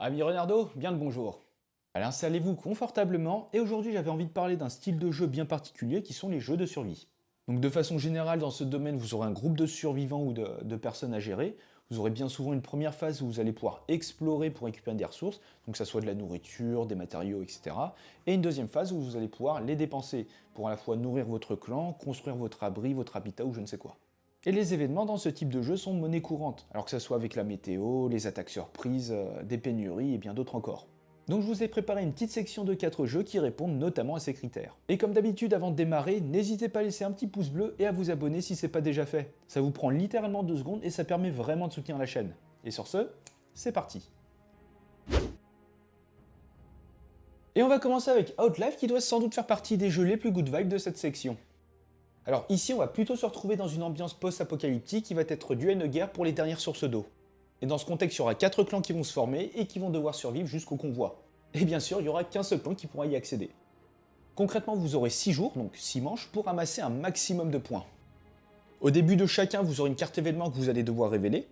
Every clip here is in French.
Ami Renardo, bien le bonjour. Alors installez-vous confortablement et aujourd'hui j'avais envie de parler d'un style de jeu bien particulier qui sont les jeux de survie. Donc de façon générale dans ce domaine vous aurez un groupe de survivants ou de personnes à gérer. Vous aurez bien souvent une première phase où vous allez pouvoir explorer pour récupérer des ressources, donc ça soit de la nourriture, des matériaux, etc. Et une deuxième phase où vous allez pouvoir les dépenser pour à la fois nourrir votre clan, construire votre abri, votre habitat ou je ne sais quoi. Et les événements dans ce type de jeu sont monnaie courante, alors que ce soit avec la météo, les attaques surprises, des pénuries et bien d'autres encore. Donc je vous ai préparé une petite section de 4 jeux qui répondent notamment à ces critères. Et comme d'habitude avant de démarrer, n'hésitez pas à laisser un petit pouce bleu et à vous abonner si c'est pas déjà fait. Ça vous prend littéralement 2 secondes et ça permet vraiment de soutenir la chaîne. Et sur ce, c'est parti. Et on va commencer avec Outlive qui doit sans doute faire partie des jeux les plus good vibes de cette section. Alors ici, on va plutôt se retrouver dans une ambiance post-apocalyptique qui va être due à une guerre pour les dernières sources d'eau. Et dans ce contexte, il y aura 4 clans qui vont se former et qui vont devoir survivre jusqu'au convoi. Et bien sûr, il n'y aura qu'un seul clan qui pourra y accéder. Concrètement, vous aurez 6 jours, donc 6 manches, pour amasser un maximum de points. Au début de chacun, vous aurez une carte événement que vous allez devoir révéler,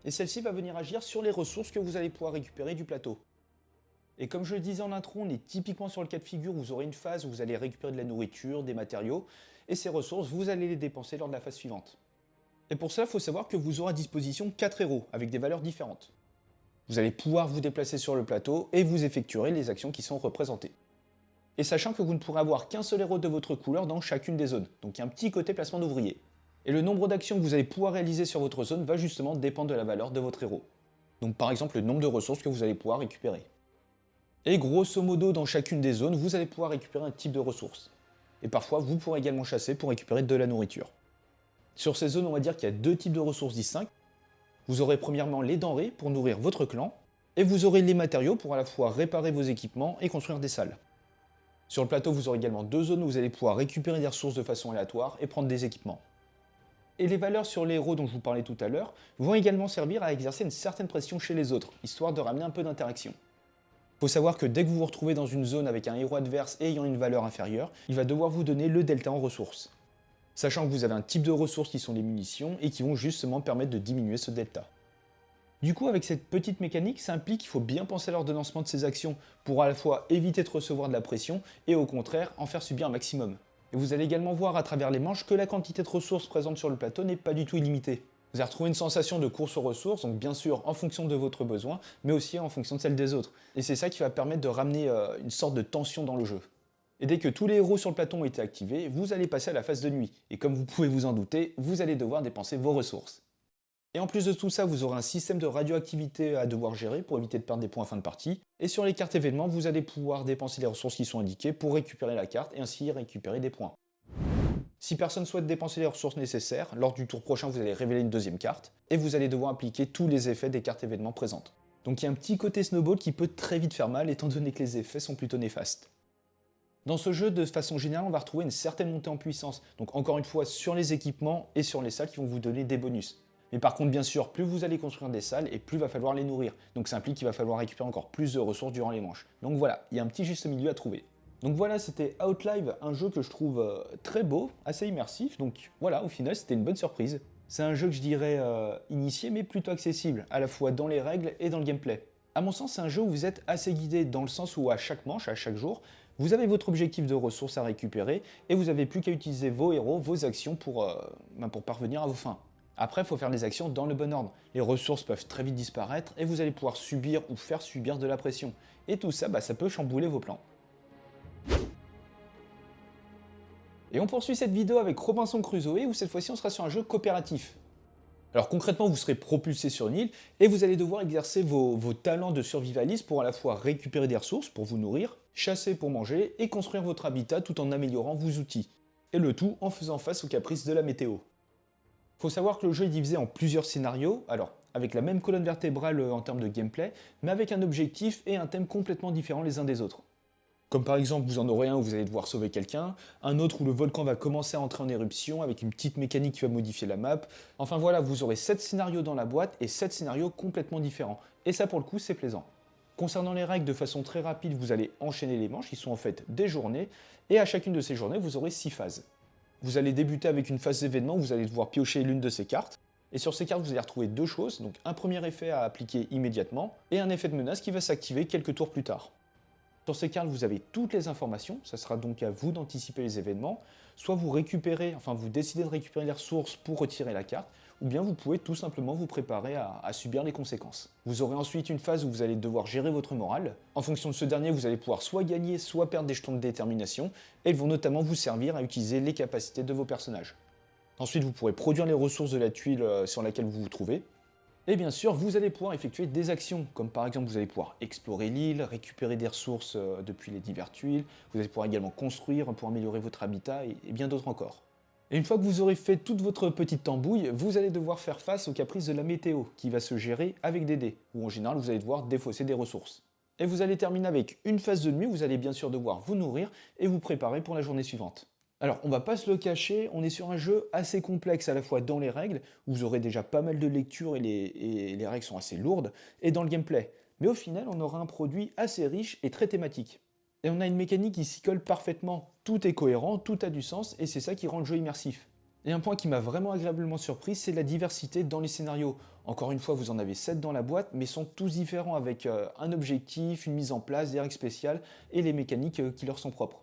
et celle-ci va venir agir sur les ressources que vous allez pouvoir récupérer du plateau. Et comme je le disais en intro, on est typiquement sur le cas de figure où vous aurez une phase où vous allez récupérer de la nourriture, des matériaux, et ces ressources, vous allez les dépenser lors de la phase suivante. Et pour cela, il faut savoir que vous aurez à disposition 4 héros, avec des valeurs différentes. Vous allez pouvoir vous déplacer sur le plateau, et vous effectuerez les actions qui sont représentées. Et sachant que vous ne pourrez avoir qu'un seul héros de votre couleur dans chacune des zones, donc il y a un petit côté placement d'ouvriers. Et le nombre d'actions que vous allez pouvoir réaliser sur votre zone va justement dépendre de la valeur de votre héros. Donc par exemple le nombre de ressources que vous allez pouvoir récupérer. Et grosso modo, dans chacune des zones, vous allez pouvoir récupérer un type de ressources. Et parfois, vous pourrez également chasser pour récupérer de la nourriture. Sur ces zones, on va dire qu'il y a 2 types de ressources distincts. Vous aurez premièrement les denrées pour nourrir votre clan, et vous aurez les matériaux pour à la fois réparer vos équipements et construire des salles. Sur le plateau, vous aurez également 2 zones où vous allez pouvoir récupérer des ressources de façon aléatoire et prendre des équipements. Et les valeurs sur les héros dont je vous parlais tout à l'heure vont également servir à exercer une certaine pression chez les autres, histoire de ramener un peu d'interaction. Faut savoir que dès que vous vous retrouvez dans une zone avec un héros adverse ayant une valeur inférieure, il va devoir vous donner le delta en ressources. Sachant que vous avez un type de ressources qui sont les munitions et qui vont justement permettre de diminuer ce delta. Du coup, avec cette petite mécanique, ça implique qu'il faut bien penser à l'ordonnancement de ces actions pour à la fois éviter de recevoir de la pression et au contraire en faire subir un maximum. Et vous allez également voir à travers les manches que la quantité de ressources présentes sur le plateau n'est pas du tout illimitée. Vous allez retrouver une sensation de course aux ressources, donc bien sûr en fonction de votre besoin, mais aussi en fonction de celle des autres. Et c'est ça qui va permettre de ramener une sorte de tension dans le jeu. Et dès que tous les héros sur le plateau ont été activés, vous allez passer à la phase de nuit. Et comme vous pouvez vous en douter, vous allez devoir dépenser vos ressources. Et en plus de tout ça, vous aurez un système de radioactivité à devoir gérer pour éviter de perdre des points en fin de partie. Et sur les cartes événements, vous allez pouvoir dépenser les ressources qui sont indiquées pour récupérer la carte et ainsi récupérer des points. Si personne souhaite dépenser les ressources nécessaires, lors du tour prochain vous allez révéler une deuxième carte, et vous allez devoir appliquer tous les effets des cartes événements présentes. Donc il y a un petit côté snowball qui peut très vite faire mal étant donné que les effets sont plutôt néfastes. Dans ce jeu, de façon générale, on va retrouver une certaine montée en puissance, donc encore une fois sur les équipements et sur les salles qui vont vous donner des bonus. Mais par contre, bien sûr, plus vous allez construire des salles et plus il va falloir les nourrir, donc ça implique qu'il va falloir récupérer encore plus de ressources durant les manches. Donc voilà, il y a un petit juste milieu à trouver. Donc voilà, c'était Outlive, un jeu que je trouve très beau, assez immersif, donc voilà, au final c'était une bonne surprise. C'est un jeu que je dirais initié mais plutôt accessible, à la fois dans les règles et dans le gameplay. A mon sens, c'est un jeu où vous êtes assez guidé dans le sens où à chaque manche, à chaque jour, vous avez votre objectif de ressources à récupérer et vous n'avez plus qu'à utiliser vos héros, vos actions pour parvenir à vos fins. Après, il faut faire les actions dans le bon ordre. Les ressources peuvent très vite disparaître et vous allez pouvoir subir ou faire subir de la pression. Et tout ça, ça peut chambouler vos plans. Et on poursuit cette vidéo avec Robinson Crusoe où cette fois-ci on sera sur un jeu coopératif. Alors concrètement vous serez propulsé sur une île et vous allez devoir exercer vos talents de survivaliste pour à la fois récupérer des ressources pour vous nourrir, chasser pour manger et construire votre habitat tout en améliorant vos outils. Et le tout en faisant face aux caprices de la météo. Faut savoir que le jeu est divisé en plusieurs scénarios, alors avec la même colonne vertébrale en termes de gameplay, mais avec un objectif et un thème complètement différents les uns des autres. Comme par exemple, vous en aurez un où vous allez devoir sauver quelqu'un, un autre où le volcan va commencer à entrer en éruption avec une petite mécanique qui va modifier la map. Enfin voilà, vous aurez 7 scénarios dans la boîte et 7 scénarios complètement différents. Et ça pour le coup, c'est plaisant. Concernant les règles, de façon très rapide, vous allez enchaîner les manches qui sont en fait des journées, et à chacune de ces journées, vous aurez 6 phases. Vous allez débuter avec une phase d'événement où vous allez devoir piocher l'une de ces cartes, Et sur ces cartes, vous allez retrouver deux choses, donc un premier effet à appliquer immédiatement, et un effet de menace qui va s'activer quelques tours plus tard. Sur ces cartes, vous avez toutes les informations, ça sera donc à vous d'anticiper les événements, soit vous récupérez, enfin vous décidez de récupérer les ressources pour retirer la carte, ou bien vous pouvez tout simplement vous préparer à subir les conséquences. Vous aurez ensuite une phase où vous allez devoir gérer votre morale. En fonction de ce dernier, vous allez pouvoir soit gagner, soit perdre des jetons de détermination, et ils vont notamment vous servir à utiliser les capacités de vos personnages. Ensuite, vous pourrez produire les ressources de la tuile sur laquelle vous vous trouvez. Et bien sûr, vous allez pouvoir effectuer des actions, comme par exemple vous allez pouvoir explorer l'île, récupérer des ressources depuis les diverses tuiles, vous allez pouvoir également construire pour améliorer votre habitat et bien d'autres encore. Et une fois que vous aurez fait toute votre petite tambouille, vous allez devoir faire face aux caprices de la météo, qui va se gérer avec des dés, où en général vous allez devoir défausser des ressources. Et vous allez terminer avec une phase de nuit, où vous allez bien sûr devoir vous nourrir et vous préparer pour la journée suivante. Alors, on va pas se le cacher, on est sur un jeu assez complexe à la fois dans les règles, où vous aurez déjà pas mal de lectures et les règles sont assez lourdes, et dans le gameplay. Mais au final, on aura un produit assez riche et très thématique. Et on a une mécanique qui s'y colle parfaitement. Tout est cohérent, tout a du sens, et c'est ça qui rend le jeu immersif. Et un point qui m'a vraiment agréablement surpris, c'est la diversité dans les scénarios. Encore une fois, vous en avez 7 dans la boîte, mais sont tous différents avec un objectif, une mise en place, des règles spéciales, et les mécaniques qui leur sont propres.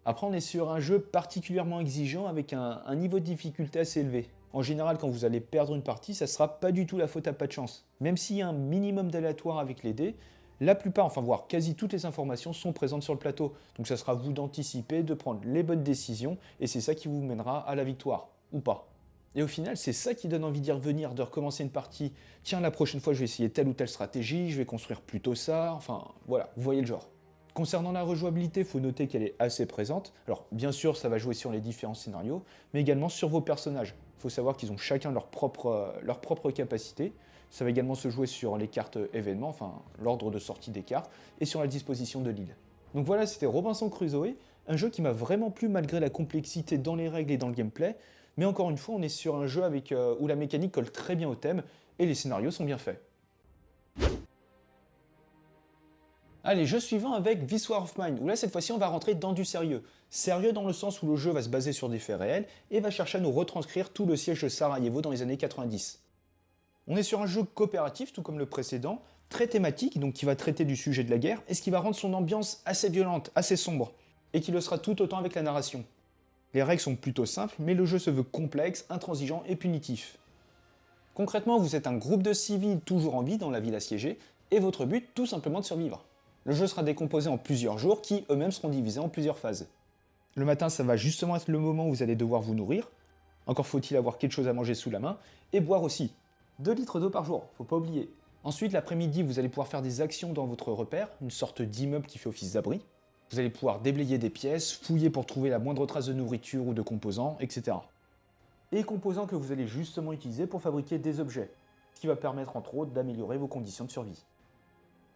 Après, on est sur un jeu particulièrement exigeant avec un niveau de difficulté assez élevé. En général, quand vous allez perdre une partie, ça ne sera pas du tout la faute à pas de chance. Même s'il y a un minimum d'aléatoire avec les dés, la plupart, enfin voire quasi toutes les informations sont présentes sur le plateau. Donc ça sera à vous d'anticiper, de prendre les bonnes décisions, et c'est ça qui vous mènera à la victoire, ou pas. Et au final, c'est ça qui donne envie d'y revenir, de recommencer une partie. Tiens, la prochaine fois, je vais essayer telle ou telle stratégie, je vais construire plutôt ça, enfin voilà, vous voyez le genre. Concernant la rejouabilité, il faut noter qu'elle est assez présente. Alors bien sûr, ça va jouer sur les différents scénarios, mais également sur vos personnages. Il faut savoir qu'ils ont chacun leur propre capacité. Ça va également se jouer sur les cartes événements, enfin l'ordre de sortie des cartes, et sur la disposition de l'île. Donc voilà, c'était Robinson Crusoe, un jeu qui m'a vraiment plu malgré la complexité dans les règles et dans le gameplay, mais encore une fois, on est sur un jeu où la mécanique colle très bien au thème, et les scénarios sont bien faits. Allez, jeu suivant avec This War of Mine, où là cette fois-ci on va rentrer dans du sérieux. Sérieux dans le sens où le jeu va se baser sur des faits réels et va chercher à nous retranscrire tout le siège de Sarajevo dans les années 90. On est sur un jeu coopératif, tout comme le précédent, très thématique, donc qui va traiter du sujet de la guerre, et ce qui va rendre son ambiance assez violente, assez sombre, et qui le sera tout autant avec la narration. Les règles sont plutôt simples, mais le jeu se veut complexe, intransigeant et punitif. Concrètement, vous êtes un groupe de civils toujours en vie dans la ville assiégée, et votre but, tout simplement de survivre. Le jeu sera décomposé en plusieurs jours qui eux-mêmes seront divisés en plusieurs phases. Le matin, ça va justement être le moment où vous allez devoir vous nourrir. Encore faut-il avoir quelque chose à manger sous la main. Et boire aussi. 2 litres d'eau par jour, faut pas oublier. Ensuite, l'après-midi, vous allez pouvoir faire des actions dans votre repère, une sorte d'immeuble qui fait office d'abri. Vous allez pouvoir déblayer des pièces, fouiller pour trouver la moindre trace de nourriture ou de composants, etc. Et composants que vous allez justement utiliser pour fabriquer des objets, ce qui va permettre entre autres d'améliorer vos conditions de survie.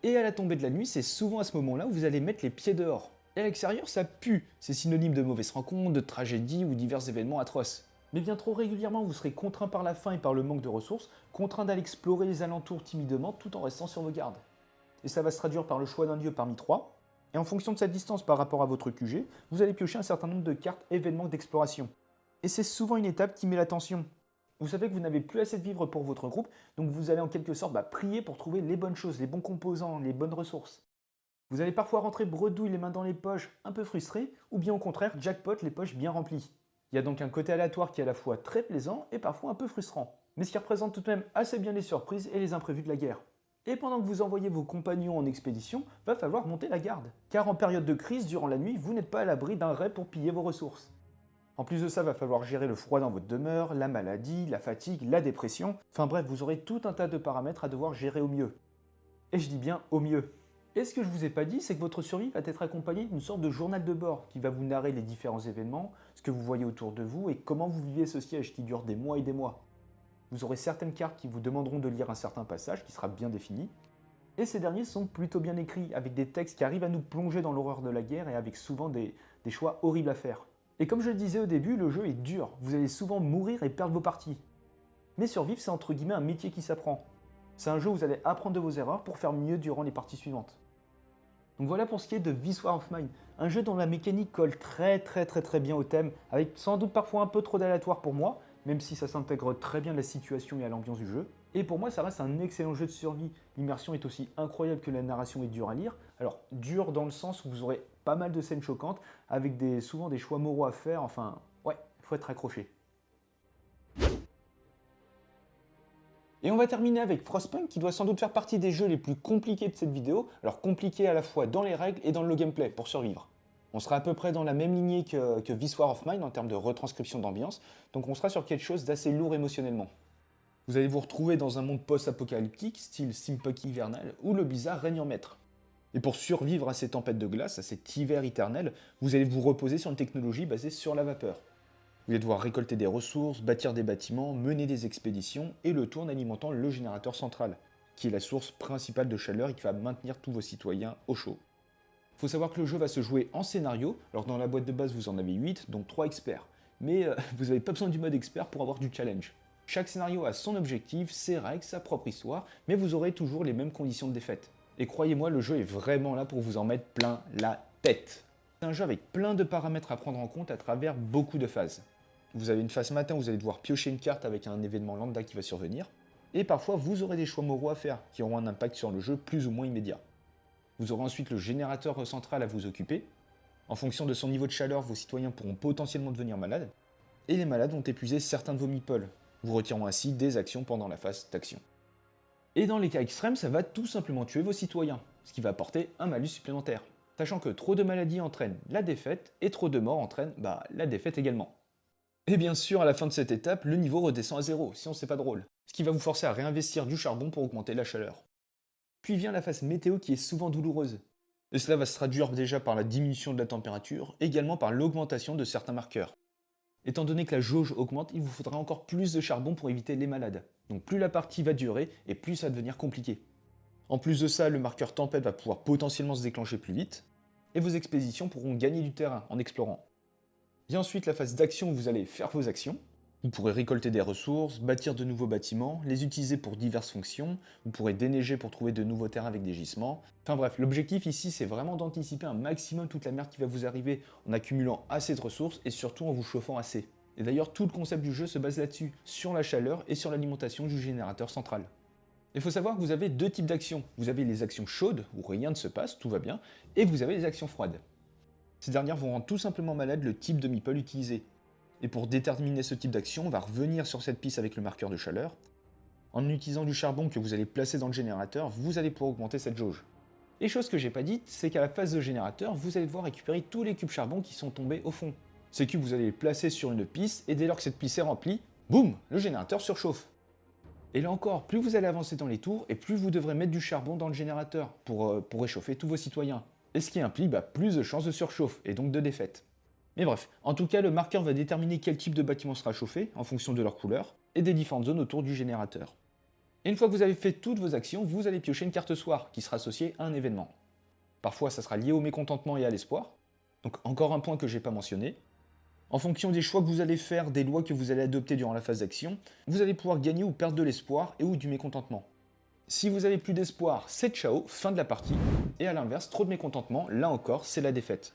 Et à la tombée de la nuit, c'est souvent à ce moment-là où vous allez mettre les pieds dehors. Et à l'extérieur, ça pue. C'est synonyme de mauvaises rencontres, de tragédies ou divers événements atroces. Mais bien trop régulièrement, vous serez contraint par la faim et par le manque de ressources, contraint d'aller explorer les alentours timidement tout en restant sur vos gardes. Et ça va se traduire par le choix d'un lieu parmi 3. Et en fonction de sa distance par rapport à votre QG, vous allez piocher un certain nombre de cartes événements d'exploration. Et c'est souvent une étape qui met l'attention. Vous savez que vous n'avez plus assez de vivres pour votre groupe, donc vous allez en quelque sorte prier pour trouver les bonnes choses, les bons composants, les bonnes ressources. Vous allez parfois rentrer bredouille les mains dans les poches, un peu frustré, ou bien au contraire jackpot les poches bien remplies. Il y a donc un côté aléatoire qui est à la fois très plaisant et parfois un peu frustrant, mais ce qui représente tout de même assez bien les surprises et les imprévus de la guerre. Et pendant que vous envoyez vos compagnons en expédition, va falloir monter la garde. Car en période de crise, durant la nuit, vous n'êtes pas à l'abri d'un raid pour piller vos ressources. En plus de ça, va falloir gérer le froid dans votre demeure, la maladie, la fatigue, la dépression. Enfin bref, vous aurez tout un tas de paramètres à devoir gérer au mieux. Et je dis bien au mieux. Et ce que je vous ai pas dit, c'est que votre survie va être accompagnée d'une sorte de journal de bord qui va vous narrer les différents événements, ce que vous voyez autour de vous et comment vous vivez ce siège qui dure des mois et des mois. Vous aurez certaines cartes qui vous demanderont de lire un certain passage qui sera bien défini. Et ces derniers sont plutôt bien écrits, avec des textes qui arrivent à nous plonger dans l'horreur de la guerre et avec souvent des choix horribles à faire. Et comme je le disais au début, le jeu est dur, vous allez souvent mourir et perdre vos parties. Mais survivre, c'est entre guillemets un métier qui s'apprend. C'est un jeu où vous allez apprendre de vos erreurs pour faire mieux durant les parties suivantes. Donc voilà pour ce qui est de This War of Mine, un jeu dont la mécanique colle très bien au thème, avec sans doute parfois un peu trop d'aléatoire pour moi, même si ça s'intègre très bien à la situation et à l'ambiance du jeu. Et pour moi, ça reste un excellent jeu de survie. L'immersion est aussi incroyable que la narration est dure à lire. Alors, dure dans le sens où vous aurez pas mal de scènes choquantes, avec souvent des choix moraux à faire, enfin, ouais, il faut être accroché. Et on va terminer avec Frostpunk, qui doit sans doute faire partie des jeux les plus compliqués de cette vidéo, alors compliqué à la fois dans les règles et dans le gameplay, pour survivre. On sera à peu près dans la même lignée que This War of Mine en termes de retranscription d'ambiance, donc on sera sur quelque chose d'assez lourd émotionnellement. Vous allez vous retrouver dans un monde post-apocalyptique, style steampunk hivernal, où le blizzard règne en maître. Et pour survivre à ces tempêtes de glace, à cet hiver éternel, vous allez vous reposer sur une technologie basée sur la vapeur. Vous allez devoir récolter des ressources, bâtir des bâtiments, mener des expéditions, et le tout en alimentant le générateur central, qui est la source principale de chaleur et qui va maintenir tous vos citoyens au chaud. Il faut savoir que le jeu va se jouer en scénario, alors dans la boîte de base vous en avez 8, donc 3 experts. Mais vous n'avez pas besoin du mode expert pour avoir du challenge. Chaque scénario a son objectif, ses règles, sa propre histoire, mais vous aurez toujours les mêmes conditions de défaite. Et croyez-moi, le jeu est vraiment là pour vous en mettre plein la tête. C'est un jeu avec plein de paramètres à prendre en compte à travers beaucoup de phases. Vous avez une phase matin où vous allez devoir piocher une carte avec un événement lambda qui va survenir, et parfois vous aurez des choix moraux à faire qui auront un impact sur le jeu plus ou moins immédiat. Vous aurez ensuite le générateur central à vous occuper. En fonction de son niveau de chaleur, vos citoyens pourront potentiellement devenir malades, et les malades vont épuiser certains de vos meeples, vous retirant ainsi des actions pendant la phase d'action. Et dans les cas extrêmes, ça va tout simplement tuer vos citoyens, ce qui va apporter un malus supplémentaire. Sachant que trop de maladies entraînent la défaite, et trop de morts entraînent la défaite également. Et bien sûr, à la fin de cette étape, le niveau redescend à 0, sinon c'est pas drôle. Ce qui va vous forcer à réinvestir du charbon pour augmenter la chaleur. Puis vient la phase météo qui est souvent douloureuse. Et cela va se traduire déjà par la diminution de la température, également par l'augmentation de certains marqueurs. Étant donné que la jauge augmente, il vous faudra encore plus de charbon pour éviter les malades. Donc plus la partie va durer, et plus ça va devenir compliqué. En plus de ça, le marqueur tempête va pouvoir potentiellement se déclencher plus vite, et vos expéditions pourront gagner du terrain en explorant. Vient ensuite la phase d'action où vous allez faire vos actions. Vous pourrez récolter des ressources, bâtir de nouveaux bâtiments, les utiliser pour diverses fonctions, vous pourrez déneiger pour trouver de nouveaux terrains avec des gisements. Enfin bref, l'objectif ici c'est vraiment d'anticiper un maximum toute la merde qui va vous arriver en accumulant assez de ressources et surtout en vous chauffant assez. Et d'ailleurs tout le concept du jeu se base là-dessus, sur la chaleur et sur l'alimentation du générateur central. Il faut savoir que vous avez deux types d'actions. Vous avez les actions chaudes, où rien ne se passe, tout va bien, et vous avez les actions froides. Ces dernières vont rendre tout simplement malade le type de meeple utilisé. Et pour déterminer ce type d'action, on va revenir sur cette piste avec le marqueur de chaleur. En utilisant du charbon que vous allez placer dans le générateur, vous allez pouvoir augmenter cette jauge. Et chose que j'ai pas dite, c'est qu'à la phase de générateur, vous allez devoir récupérer tous les cubes charbon qui sont tombés au fond. Ces cubes, vous allez les placer sur une piste, et dès lors que cette piste est remplie, boum, le générateur surchauffe. Et là encore, plus vous allez avancer dans les tours, et plus vous devrez mettre du charbon dans le générateur pour réchauffer tous vos citoyens. Et ce qui implique plus de chances de surchauffe, et donc de défaite. Mais bref, en tout cas, le marqueur va déterminer quel type de bâtiment sera chauffé, en fonction de leur couleur, et des différentes zones autour du générateur. Et une fois que vous avez fait toutes vos actions, vous allez piocher une carte soir, qui sera associée à un événement. Parfois, ça sera lié au mécontentement et à l'espoir, donc encore un point que j'ai pas mentionné. En fonction des choix que vous allez faire, des lois que vous allez adopter durant la phase d'action, vous allez pouvoir gagner ou perdre de l'espoir et ou du mécontentement. Si vous avez plus d'espoir, c'est ciao, fin de la partie, et à l'inverse, trop de mécontentement, là encore, c'est la défaite.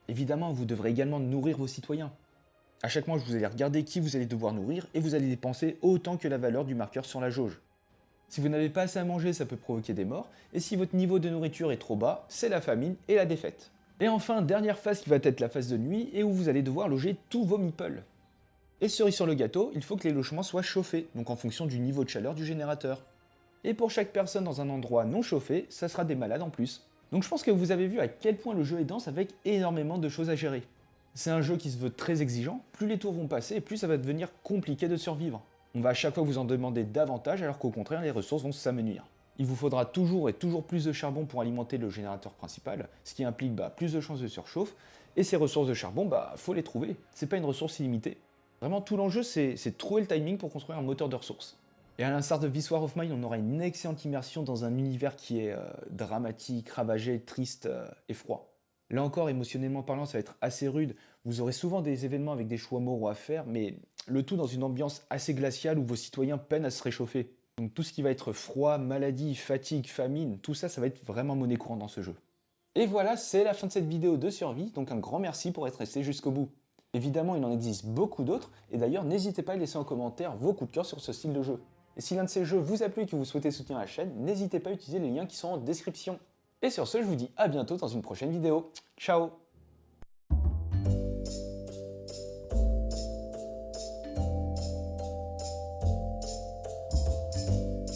Évidemment, vous devrez également nourrir vos citoyens. À chaque mois, vous allez regarder qui vous allez devoir nourrir et vous allez dépenser autant que la valeur du marqueur sur la jauge. Si vous n'avez pas assez à manger, ça peut provoquer des morts, et si votre niveau de nourriture est trop bas, c'est la famine et la défaite. Et enfin, dernière phase qui va être la phase de nuit, et où vous allez devoir loger tous vos meeples. Et cerise sur le gâteau, il faut que les logements soient chauffés, donc en fonction du niveau de chaleur du générateur. Et pour chaque personne dans un endroit non chauffé, ça sera des malades en plus. Donc je pense que vous avez vu à quel point le jeu est dense avec énormément de choses à gérer. C'est un jeu qui se veut très exigeant, plus les tours vont passer et plus ça va devenir compliqué de survivre. On va à chaque fois vous en demander davantage alors qu'au contraire les ressources vont s'amenuire. Il vous faudra toujours et toujours plus de charbon pour alimenter le générateur principal, ce qui implique plus de chances de surchauffe, et ces ressources de charbon, faut les trouver, c'est pas une ressource illimitée. Vraiment tout l'enjeu c'est de trouver le timing pour construire un moteur de ressources. Et à l'instar de This War of Mine, on aura une excellente immersion dans un univers qui est dramatique, ravagé, triste et froid. Là encore, émotionnellement parlant, ça va être assez rude. Vous aurez souvent des événements avec des choix moraux à faire, mais le tout dans une ambiance assez glaciale où vos citoyens peinent à se réchauffer. Donc tout ce qui va être froid, maladie, fatigue, famine, tout ça, ça va être vraiment monnaie courante dans ce jeu. Et voilà, c'est la fin de cette vidéo de survie, donc un grand merci pour être resté jusqu'au bout. Évidemment, il en existe beaucoup d'autres, et d'ailleurs, n'hésitez pas à laisser en commentaire vos coups de cœur sur ce style de jeu. Et si l'un de ces jeux vous a plu et que vous souhaitez soutenir la chaîne, n'hésitez pas à utiliser les liens qui sont en description. Et sur ce, je vous dis à bientôt dans une prochaine vidéo. Ciao!